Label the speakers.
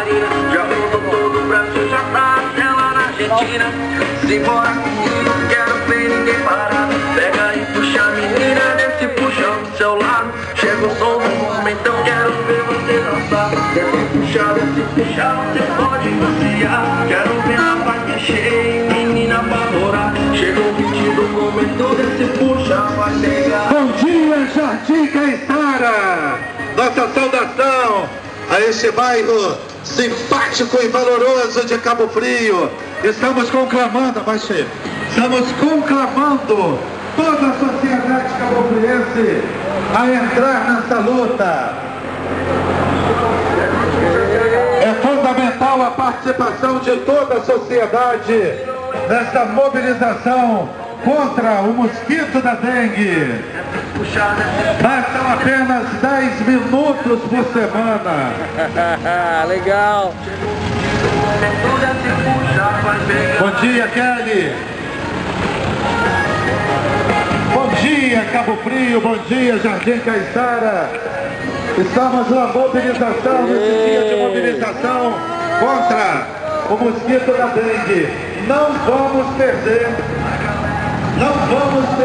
Speaker 1: Marina. Já rodou todo o Brasil, já tá até lá na Argentina. Simbora comigo, quero ver ninguém parado. Pega e puxa a menina, desce puxando do seu lado. Chega o som do momentão, quero ver você dançar. Desce puxar, você pode passear. Quero ver a barca cheia, menina apavorada. Chega o beat do momento, desce puxa, vai pegar.
Speaker 2: Bom dia, Jardim Caiçara! Nossa saudação a este bairro simpático e valoroso de Cabo Frio. Estamos conclamando toda a sociedade cabo-friense a entrar nessa luta. É fundamental a participação de toda a sociedade nessa mobilização contra o mosquito da dengue. Bastam apenas 10 minutos por semana.
Speaker 3: Legal.
Speaker 2: Bom dia, Kelly. Bom dia, Cabo Frio. Bom dia, Jardim Caiçara. Estamos na mobilização, nesse dia de mobilização contra o mosquito da dengue. Não vamos perder. Não vamos perder.